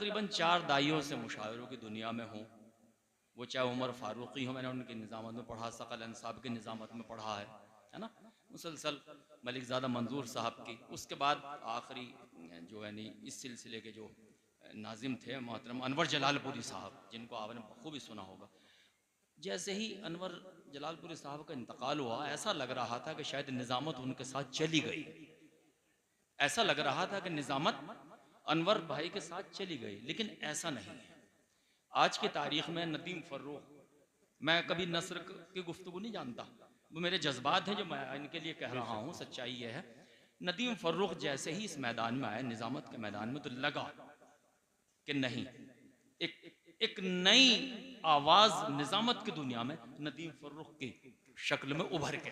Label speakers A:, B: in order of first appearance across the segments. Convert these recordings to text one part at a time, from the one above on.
A: तकरीबन 4 दाइयों से मुशावरों की दुनिया में हूँ, वो चाहे उमर फारूकी हो, मैंने उनकी निज़ामत में पढ़ा, सकल अंसाब की निज़ामत में पढ़ा है ना, मुसलसल मलिक ज़ादा मंजूर साहब की, उसके बाद आखिरी जो है नी इस सिलसिले के जो नाजिम थे मोहतरम अनवर जलालपुरी साहब, जिनको आपने बखूबी सुना होगा। जैसे ही अनवर जलालपुरी साहब का इंतकाल हुआ, ऐसा लग रहा था कि शायद निज़ामत उनके साथ चली गई, ऐसा लग रहा था कि निज़ामत अनवर भाई के साथ चली गई, लेकिन ऐसा नहीं है। आज की तारीख में नदीम फर्रुख, मैं कभी नस्र की गुफ्तगू नहीं जानता, वो मेरे जज्बात हैं जो मैं इनके लिए कह रहा हूँ, सच्चाई ये है। नदीम फर्रुख जैसे ही इस मैदान में आए, निज़ामत के मैदान में, तो लगा कि नहीं, एक एक नई आवाज निज़ामत की दुनिया में नदीम फर्रुख की शक्ल में उभर के,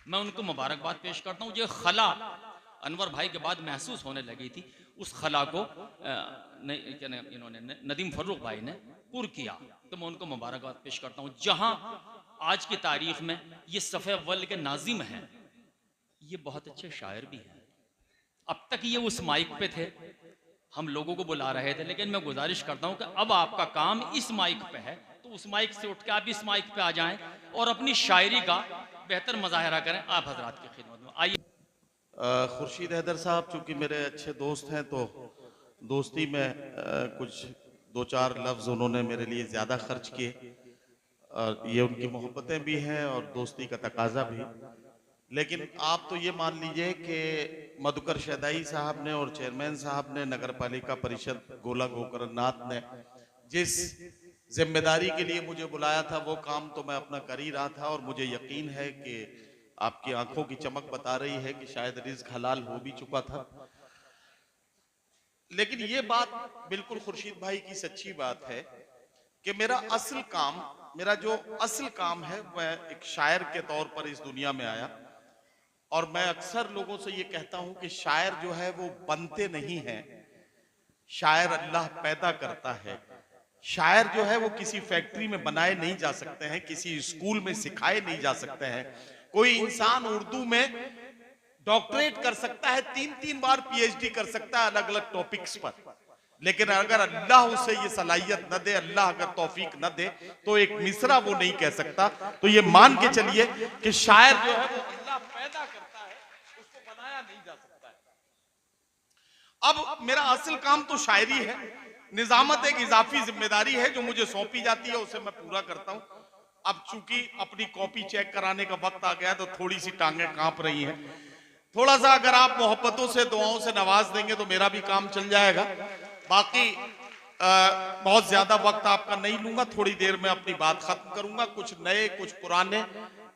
A: मैं उनको मुबारकबाद पेश करता हूँ। जो खला अनवर भाई के बाद महसूस होने लगी थी, उस खला को इन्होंने नदीम फर्रुख भाई ने पूर्ण किया, तो मैं उनको मुबारकबाद पेश करता हूँ। जहां आज की तारीख में ये सफ़े अव्वल के नाजिम हैं, ये बहुत अच्छे शायर भी हैं। अब तक ये उस माइक पे थे, हम लोगों को बुला रहे थे, लेकिन मैं गुजारिश करता हूं कि अब आपका काम इस माइक पे है, तो उस माइक से उठ के आप इस माइक पे आ जाएं और अपनी शायरी का बेहतर मुजाहरा करें। आप हजरात की खिदमत में आइए।
B: खुर्शीद हैदर साहब चूंकि मेरे अच्छे दोस्त हैं, तो दोस्ती में कुछ दो चार लफ्ज़ उन्होंने मेरे लिए ज़्यादा खर्च किए, और ये उनकी मोहब्बतें भी हैं और दोस्ती का तकाजा भी। लेकिन आप तो ये मान लीजिए कि मधुकर शहदाई साहब ने और चेयरमैन साहब ने, नगर पालिका परिषद गोला गोकर्णनाथ ने जिस जिम्मेदारी के लिए मुझे बुलाया था, वो काम तो मैं अपना कर ही रहा था, और मुझे यकीन है कि आपकी आंखों की चमक बता रही है कि शायद रिज़्क हलाल हो भी चुका था। लेकिन ये बात बिल्कुल खुर्शीद भाई की सच्ची बात है कि मेरा जो असल काम है, वह एक शायर के तौर पर इस दुनिया में आया। और मैं अक्सर लोगों से ये कहता हूं कि शायर जो है वो बनते नहीं है, शायर अल्लाह पैदा करता है। शायर जो है वो किसी फैक्ट्री में बनाए नहीं जा सकते हैं, किसी स्कूल में सिखाए नहीं जा सकते हैं। कोई इंसान उर्दू में डॉक्टरेट कर सकता है, 3-3 बार पीएचडी कर सकता है अलग अलग टॉपिक्स पर, लेकिन अगर अल्लाह उसे ये सलाहियत न दे, अल्लाह अगर तौफीक न दे, तो एक मिसरा वो नहीं कह सकता। तो ये मान के चलिए कि शायर जो है वो अल्लाह पैदा करता है, उसको बनाया नहीं जा सकता है। अब मेरा असल काम तो शायरी है, निजामत एक इजाफी जिम्मेदारी है जो मुझे सौंपी जाती है, उसे मैं पूरा करता हूं। अब चूंकि अपनी कॉपी चेक कराने का वक्त आ गया, तो थोड़ी सी टांगें कांप रही हैं। थोड़ा सा अगर आप मोहब्बतों से, दुआओं से नवाज देंगे तो मेरा भी काम चल जाएगा। बाकी बहुत ज्यादा वक्त आपका नहीं लूंगा, थोड़ी देर में अपनी बात खत्म करूंगा। कुछ नए कुछ पुराने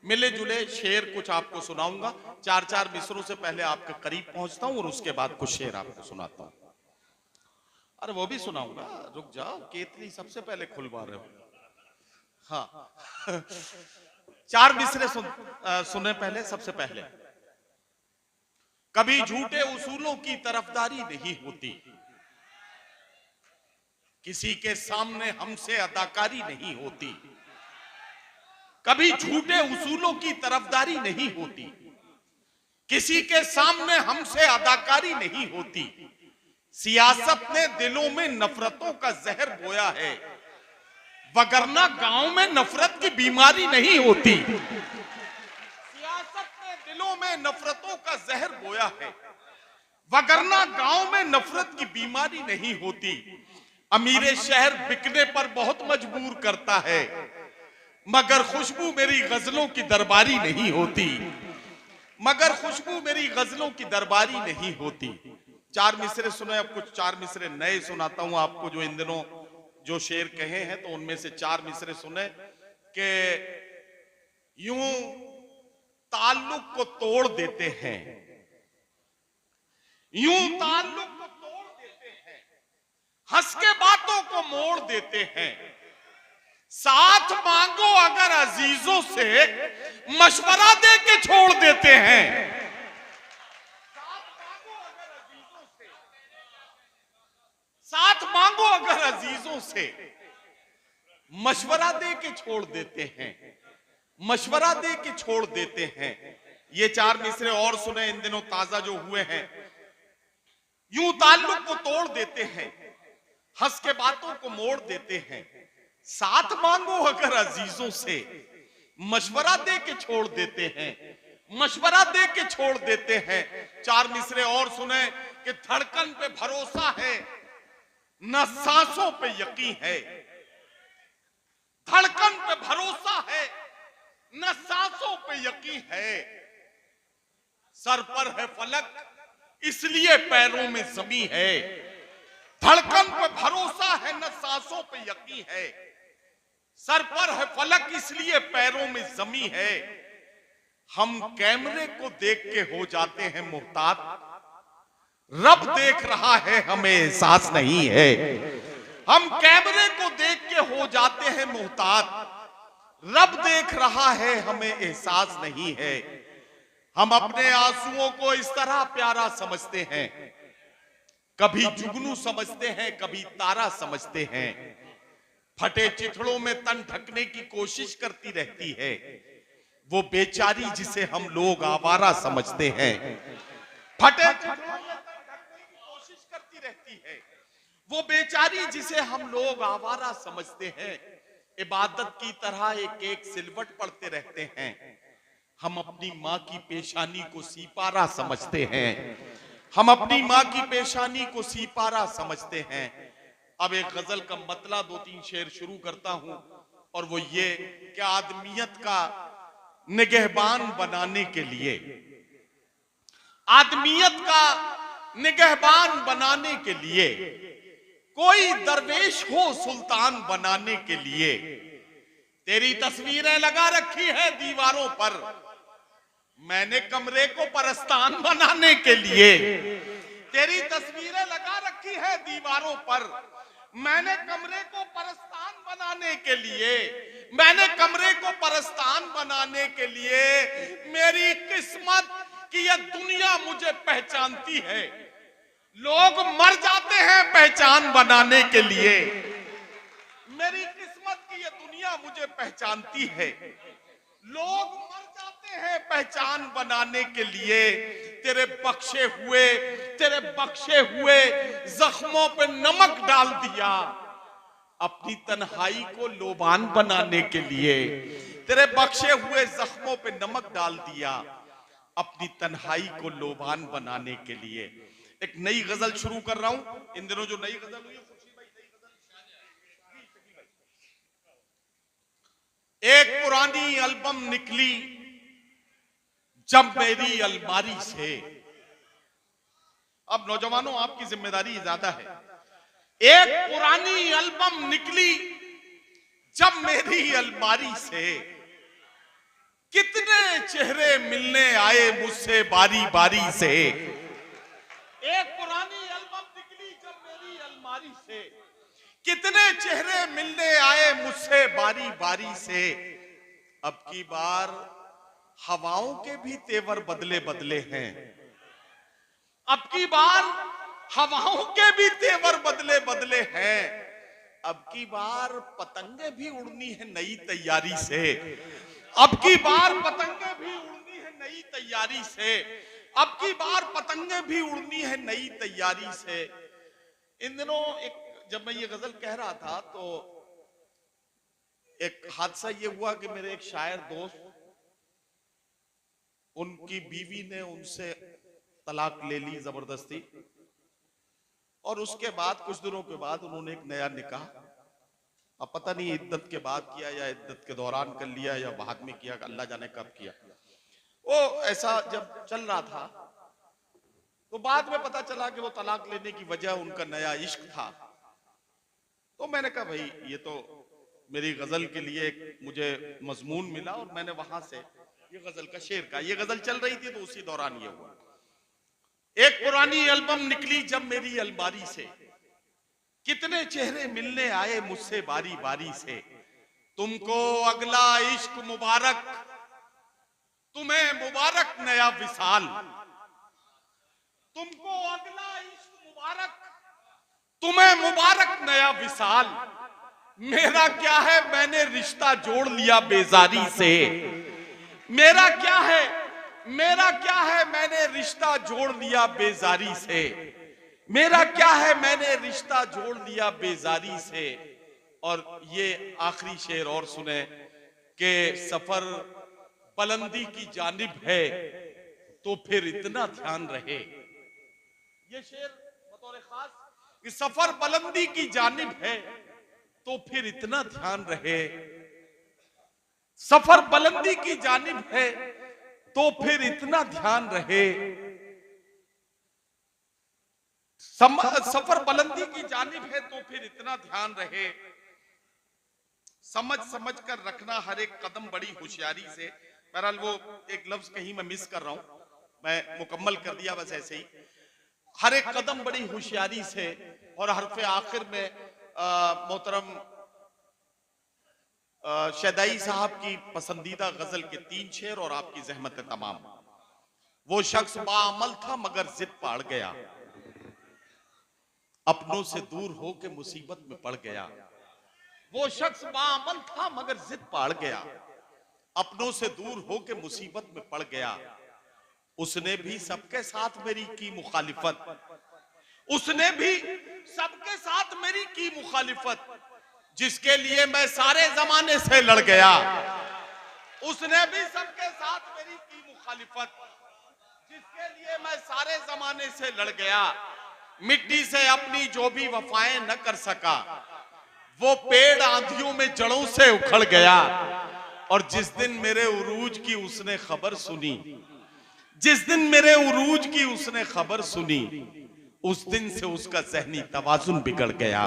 B: मिले जुले शेर कुछ आपको सुनाऊंगा। 4-4 मिसरों से पहले आपके करीब पहुंचता हूं और उसके बाद कुछ शेर आपको सुनाता हूं। अरे वो भी सुनाऊंगा, रुक जाओ, केतली सबसे पहले खुलवा रहे हो। हाँ 4 मिसरे सुने पहले। सबसे पहले, कभी झूठे उसूलों की तरफदारी नहीं होती, किसी के सामने हमसे अदाकारी नहीं होती। कभी झूठे उसूलों की तरफदारी नहीं होती, किसी के सामने हमसे अदाकारी नहीं होती। सियासत ने दिलों में नफरतों का जहर बोया है, वगरना गांव में नफरत की बीमारी नहीं होती। सियासत ने दिलों में नफरतों का जहर बोया है, वगरना गांव में नफरत की बीमारी नहीं होती। अमीरे शहर बिकने पर बहुत मजबूर करता है, मगर खुशबू मेरी गजलों की दरबारी नहीं होती। मगर खुशबू मेरी गजलों की दरबारी नहीं होती। 4 मिसरे सुने, अब कुछ 4 मिसरे नए सुनाता हूं आपको, जो इन दिनों जो शेर कहे हैं, तो उनमें से 4 मिसरे सुने कि यूं ताल्लुक को तोड़ देते हैं, यूं ताल्लुक को तोड़ देते हैं, हंस के बातों को मोड़ देते हैं। साथ मांगो अगर अजीजों से, मशवरा दे के छोड़ देते हैं। साथ मांगो अगर अजीजों से, मशवरा दे के छोड़ देते हैं। मशवरा दे के छोड़ देते हैं। ये 4 मिसरे और सुने, इन दिनों ताजा जो हुए हैं यूं ताल्लुक को तोड़ देते हैं, हंस के बातों को मोड़ देते हैं। साथ मांगो अगर अजीजों से, मशवरा दे के छोड़ देते हैं, मशवरा दे के छोड़ देते हैं। चार मिसरे और सुने कि धड़कन पे भरोसा है, न सांसों पे यकीन है। धड़कन पे भरोसा है, न सांसों पे यकीन है। सर पर है फलक, इसलिए पैरों में जमी है। धड़कन पे भरोसा है, न सांसों पे यकीन है। सर पर है फलक, इसलिए पैरों में जमी है। हम कैमरे को देख के हो जाते हैं मुहतात, रब देख रहा है हमें एहसास नहीं है। हम कैमरे को देख के हो जाते हैं मुहतात, रब देख रहा है हमें एहसास नहीं है। हम अपने आंसुओं को इस तरह प्यारा समझते हैं, कभी जुगनू समझते हैं, कभी तारा समझते हैं। फटे चिथड़ों में तन ढकने की कोशिश करती रहती है वो बेचारी जिसे हम लोग आवारा समझते हैं। फटे चिथड़ों में तन ढकने की कोशिश करती रहती है वो बेचारी जिसे हम लोग आवारा समझते हैं। इबादत की तरह एक एक सिलवट पढ़ते रहते हैं। हम अपनी माँ की पेशानी को सीपारा समझते हैं। हम अपनी माँ की पेशानी को सीपारा समझते हैं। अब एक गजल का मतला दो तीन शेर शुरू करता हूं, और वो ये कि आदमियत का निगहबान बनाने के लिए, आदमियत का निगहबान बनाने के लिए कोई दरवेश हो सुल्तान बनाने के लिए। तेरी तस्वीरें लगा रखी है दीवारों पर, मैंने कमरे को परस्तान बनाने के लिए। तेरी तस्वीरें लगा रखी है दीवारों पर, मैंने कमरे को परस्तान बनाने के लिए। मैंने कमरे को परस्तान बनाने के लिए। मेरी किस्मत कि यह दुनिया मुझे पहचानती है। लोग मर जाते हैं पहचान बनाने के लिए। मेरी किस्मत की यह दुनिया मुझे पहचानती है। लोग मर जाते हैं पहचान बनाने के लिए। तेरे बख्शे हुए जख्मों पे नमक डाल दिया अपनी तन्हाई को लोबान बनाने के लिए। तेरे बख्शे हुए जख्मों पे नमक डाल दिया अपनी तन्हाई को लोबान बनाने के लिए। एक नई गजल शुरू कर रहा हूं। इन दिनों जो नई गजल हुई है, एक पुरानी एल्बम निकली जब मेरी अलमारी से। अब नौजवानों आपकी जिम्मेदारी ज्यादा है। एक पुरानी एल्बम निकली जब मेरी अलमारी से, कितने चेहरे मिलने आए मुझसे बारी बारी से। एक पुरानी एल्बम निकली जब मेरी अलमारी से, कितने चेहरे मिलने आए मुझसे बारी बारी से। अब की बार हवाओं के भी तेवर बदले बदले हैं। अब की बार हवाओं के भी तेवर बदले बदले हैं। अब की बार पतंगे भी उड़नी है नई तैयारी से। अब की बार पतंगे भी उड़नी है नई तैयारी से। अब की बार पतंगे भी उड़नी है नई तैयारी से। इन दिनों जब मैं ये गजल कह रहा था तो एक हादसा ये हुआ कि मेरे एक शायर दोस्त, उनकी बीवी ने उनसे तलाक ले ली जबरदस्ती, और उसके बाद कुछ दिनों के बाद उन्होंने एक नया निकाह, अब पता नहीं इद्दत के बाद किया या इद्दत के दौरान कर लिया या बाद में किया, अल्लाह जाने कब किया। वो ऐसा जब चल रहा था तो बाद में पता चला कि वो तलाक लेने की वजह उनका नया इश्क था। तो मैंने कहा भाई ये तो मेरी गजल के लिए एक मुझे मजमून मिला, और मैंने वहां से ये गजल का शेर का, ये गजल चल रही थी तो उसी दौरान ये हुआ। एक पुरानी एल्बम निकली जब मेरी अलमारी से, कितने चेहरे मिलने आए मुझसे बारी बारी से। तुमको अगला इश्क मुबारक, तुम्हें मुबारक नया विसाल। तुमको अगला इश्क मुबारक, तुम्हें मुबारक नया विसाल। मेरा क्या है मैंने रिश्ता जोड़ लिया बेजारी से। मेरा क्या है मैंने रिश्ता जोड़ लिया बेजारी से। मेरा क्या है मैंने रिश्ता जोड़ लिया बेजारी से। और ये आखिरी शेर और सुने कि सफर बुलंदी की जानिब है तो फिर इतना ध्यान रहे। ये शेर बतौर खास कि सफर बुलंदी की जानिब है तो फिर इतना ध्यान रहे, सफर बुलंदी की जानिब है तो फिर इतना ध्यान रहे, सफर बुलंदी की जानिब है तो फिर इतना ध्यान रहे, समझ समझ कर रखना हर एक कदम बड़ी होशियारी से। बहरहाल वो एक लफ्ज कहीं मैं मिस कर रहा हूं, मैं मुकम्मल कर दिया बस ऐसे ही। हर एक कदम बड़ी होशियारी से। और हरफ आखिर में मोहतरम शहदाई साहब की पसंदीदा गजल के 3 शेर और आपकी जहमत तमाम। वो शख्स बाअमल था मगर जिद पाड़ गया, अपनों से दूर होके मुसीबत में पड़ गया। वो शख्स बाअमल था मगर जिद पाड़ गया, अपनों से दूर होके मुसीबत में पड़ गया। उसने भी सबके साथ मेरी की मुखालिफत, उसने भी सबके साथ मेरी की मुखालिफत, जिसके लिए मैं सारे जमाने से लड़ गया। उसने भी सबके साथ मेरी की मुखालिफत, जिसके लिए मैं सारे जमाने से लड़ गया। मिट्टी से अपनी जो भी वफाएं न कर सका, वो पेड़ आंधियों में जड़ों से उखड़ गया। और जिस दिन मेरे उरूज की उसने खबर सुनी, जिस दिन मेरे उरूज की उसने खबर सुनी, उस दिन से उसका ज़हनी तवाजुन बिगड़ गया,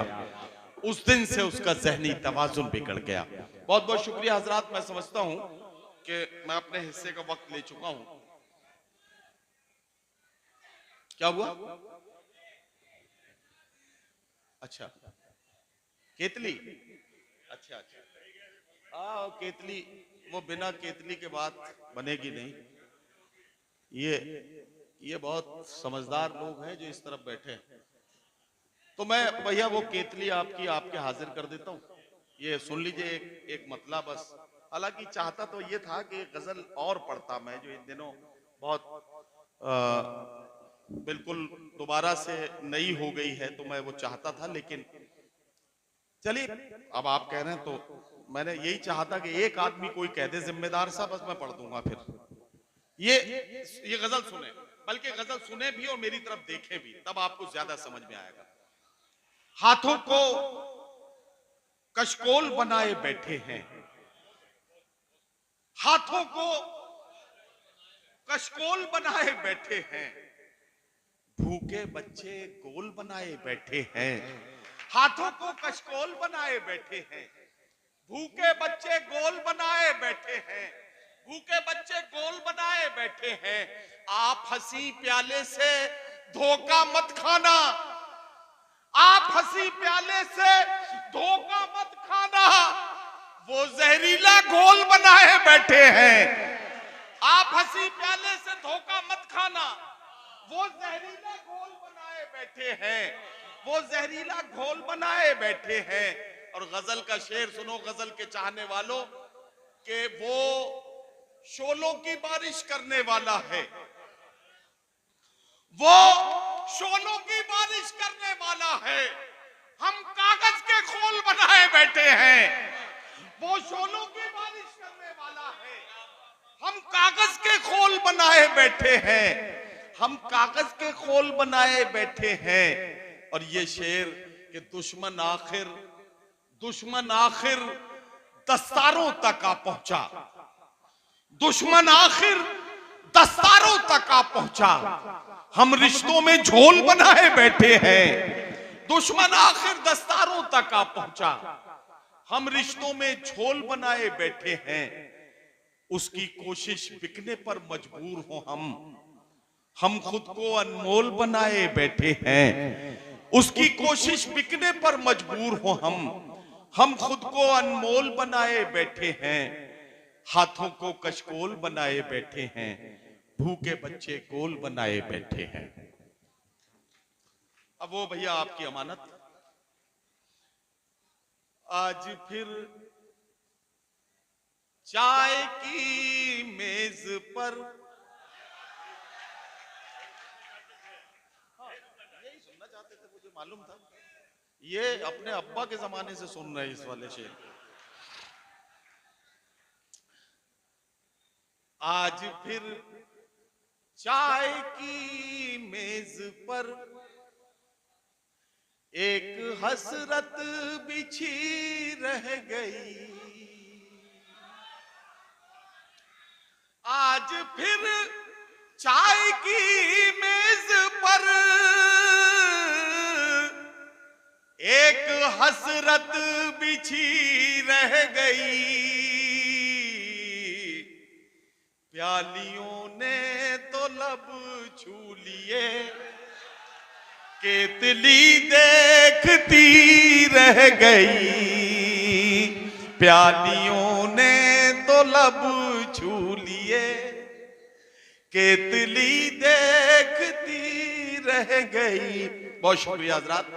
B: उस दिन से उसका ज़हनी तवाजुन बिगड़ गया। बहुत बहुत शुक्रिया हजरात। मैं समझता हूं कि मैं अपने हिस्से का वक्त ले चुका हूं। क्या हुआ? अच्छा, केतली। अच्छा अच्छा, केतली वो बिना केतली के बात बनेगी नहीं। ये बहुत समझदार लोग हैं जो इस तरफ बैठे हैं। तो मैं भैया वो केतली आपकी आपके हाजिर कर देता हूँ। ये सुन लीजिए एक मतला बस। हालांकि चाहता तो ये था कि गजल और पढ़ता मैं, जो इन दिनों बहुत बिल्कुल दोबारा से नई हो गई है, तो मैं वो चाहता था। लेकिन चलिए, अब आप कह रहे हैं तो मैंने यही चाहा था कि एक आदमी कोई कह दे जिम्मेदार सा, बस मैं पढ़ दूंगा। फिर ये गजल सुने, बल्कि गजल सुने भी और मेरी तरफ देखे भी, तब आपको ज्यादा समझ में आएगा। हाथों को कशकोल बनाए बैठे हैं, हाथों को कशकोल बनाए बैठे हैं, भूखे बच्चे गोल बनाए बैठे हैं। हाथों को कशकोल बनाए बैठे हैं, भूखे बच्चे गोल बनाए बैठे हैं, भूखे बच्चे गोल बनाए बैठे हैं। आप हंसी प्याले से धोखा मत खाना, आप हंसी प्याले से धोखा मत खाना, वो जहरीला घोल बनाए बैठे हैं। आप हंसी प्याले से धोखा मत खाना, वो जहरीला घोल बनाए बैठे हैं, वो जहरीला घोल बनाए बैठे हैं। और गजल का शेर सुनो गजल के चाहने वालों, कि वो शोलों की बारिश करने वाला है, वो शोलों की बारिश करने वाला है। हम कागज के खोल बनाए बैठे हैं, वो शोलों की बारिश करने वाला है। हम कागज के खोल बनाए बैठे हैं, हम कागज के खोल बनाए बैठे हैं। और ये शेर कि दुश्मन आखिर दस्तारों तक आ पहुंचा, दुश्मन आखिर दस्तारों तक आ पहुंचा, हम रिश्तों में झोल बनाए बैठे हैं। दुश्मन आखिर दस्तारों तक आ पहुंचा, हम रिश्तों में झोल बनाए बैठे हैं। उसकी कोशिश बिकने पर मजबूर हो हम खुद को अनमोल बनाए बैठे हैं। उसकी कोशिश बिकने पर मजबूर हो हम खुद को अनमोल बनाए बैठे हैं। हाथों को कशकोल बनाए बैठे हैं, भूखे बच्चे गोल बनाए बैठे हैं। अब वो भैया आपकी अमानत। आज फिर चाय की मेज पर, यही सुनना चाहता मालूम था, ये अपने अब्बा के जमाने से सुन रहे हैं इस वाले शेर को। आज फिर चाय की मेज पर एक हसरत बिछी रह गई। आज फिर चाय की मेज पर एक हसरत बिछी रह गई। प्यालियों ने तो लब छू लिए, केतली देखती रह गई। प्यालियों ने तो लब छू लिए, केतली देखती रह गई। बहुत शुक्रिया हजरात।